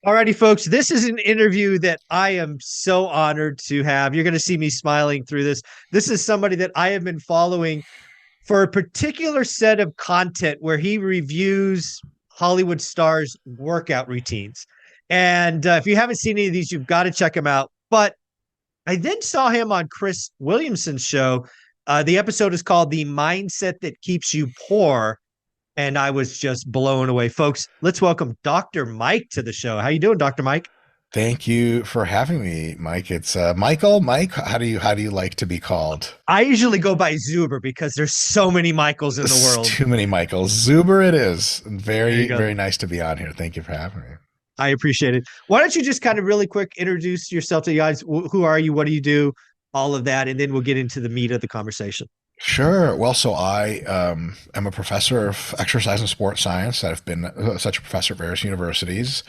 Alrighty, folks, this is an interview that I am so honored to have. You're going to see me smiling through this. This is somebody that I have been following for a particular set of content where he reviews Hollywood stars' workout routines. And if you haven't seen any of these, you've got to check him out. But I then saw him on Chris Williamson's show. The episode is called The Mindset That Keeps You Poor, and I was just blown away. Folks, let's welcome Dr. Mike to the show. How you doing, Dr. Mike? Thank you for having me, Mike. It's Michael. Mike, how do you like to be called? I usually go by Zuber because there's so many Michaels in the world. Too many Michaels. Zuber it is. There you Very, go. very nice to be on here. Thank you for having me. I appreciate it. Why don't you just kind of really quick introduce yourself to you guys? Who are you? What do you do? All of that, and then we'll get into the meat of the conversation. Sure. Well, so I am a professor of exercise and sports science. I've been such a professor at various universities.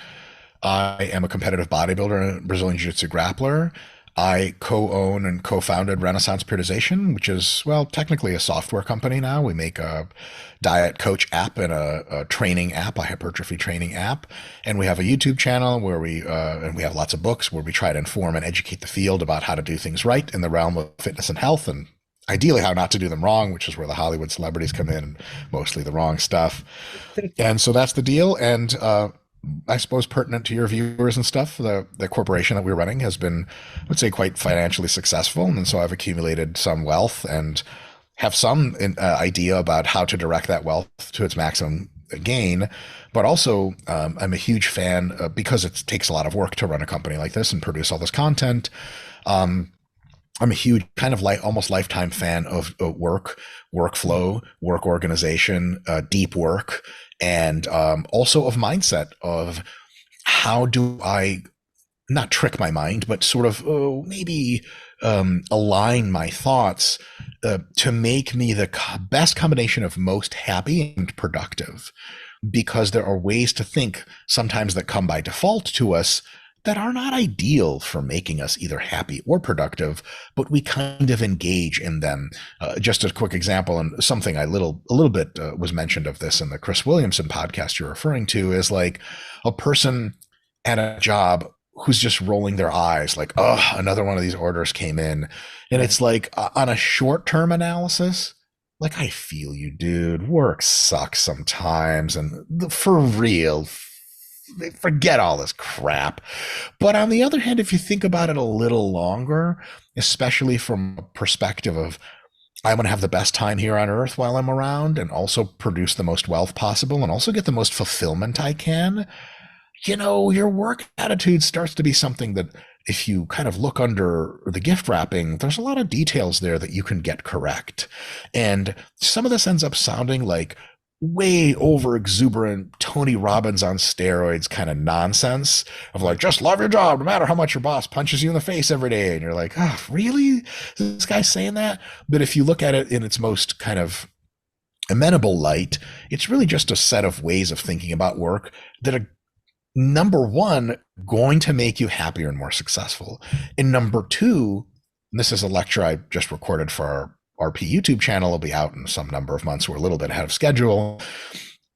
I am a competitive bodybuilder and a Brazilian Jiu-Jitsu grappler. I co-own and co-founded Renaissance Periodization, which is, well, technically a software company now. We make a diet coach app and a training app, a hypertrophy training app. And we have a YouTube channel where and we have lots of books where we try to inform and educate the field about how to do things right in the realm of fitness and health, and ideally how not to do them wrong, which is where the Hollywood celebrities come in, mostly the wrong stuff. And so that's the deal. And I suppose pertinent to your viewers and stuff, the corporation that we're running has been, I would say, quite financially successful. And so I've accumulated some wealth and have some idea about how to direct that wealth to its maximum gain. But also, I'm a huge fan because it takes a lot of work to run a company like this and produce all this content. I'm a huge kind of like almost lifetime fan of workflow, work organization, deep work, and also of mindset of how do I not trick my mind, but sort of maybe align my thoughts to make me the best combination of most happy and productive. Because there are ways to think sometimes that come by default to us that are not ideal for making us either happy or productive, but we kind of engage in them. Just a quick example, and something a little bit was mentioned of this in the Chris Williamson podcast you're referring to, is like a person at a job who's just rolling their eyes like, oh, another one of these orders came in. And it's like on a short-term analysis, like, I feel you, dude. Work sucks sometimes. And for real, forget all this crap. But on the other hand, if you think about it a little longer, especially from a perspective of I'm going to have the best time here on earth while I'm around and also produce the most wealth possible and also get the most fulfillment I can, your work attitude starts to be something that if you kind of look under the gift wrapping, there's a lot of details there that you can get correct. And some of this ends up sounding like way over exuberant Tony Robbins on steroids kind of nonsense of like, just love your job no matter how much your boss punches you in the face every day. And you're like, oh, really? Is this guy saying that? But if you look at it in its most kind of amenable light, it's really just a set of ways of thinking about work that are, number one, going to make you happier and more successful. And number two, and this is a lecture I just recorded for our RP YouTube channel, will be out in some number of months. We're a little bit ahead of schedule.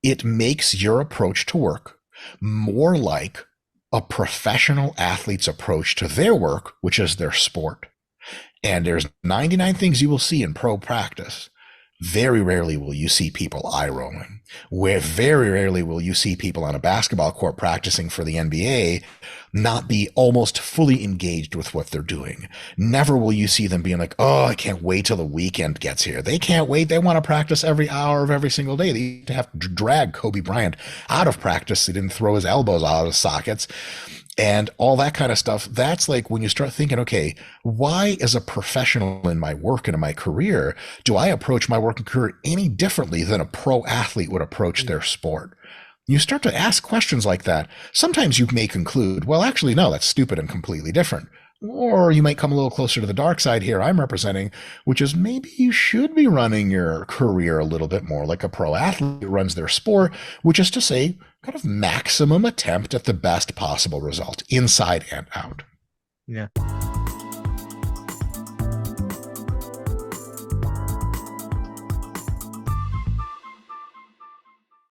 It makes your approach to work more like a professional athlete's approach to their work, which is their sport. And there's 99 things you will see in pro practice. Very rarely will you see people eye rolling. Where very rarely will you see people on a basketball court practicing for the NBA not be almost fully engaged with what they're doing. Never will you see them being like, oh, I can't wait till the weekend gets here. They can't wait. They want to practice every hour of every single day. They used to have to drag Kobe Bryant out of practice. He didn't throw his elbows out of his sockets. And all that kind of stuff. That's like when you start thinking, okay, why as a professional in my work and in my career, do I approach my work and career any differently than a pro athlete would approach their sport? You start to ask questions like that. Sometimes you may conclude, well, actually, no, that's stupid and completely different. Or you might come a little closer to the dark side here I'm representing, which is maybe you should be running your career a little bit more like a pro athlete runs their sport, which is to say, kind of maximum attempt at the best possible result, inside and out. Yeah.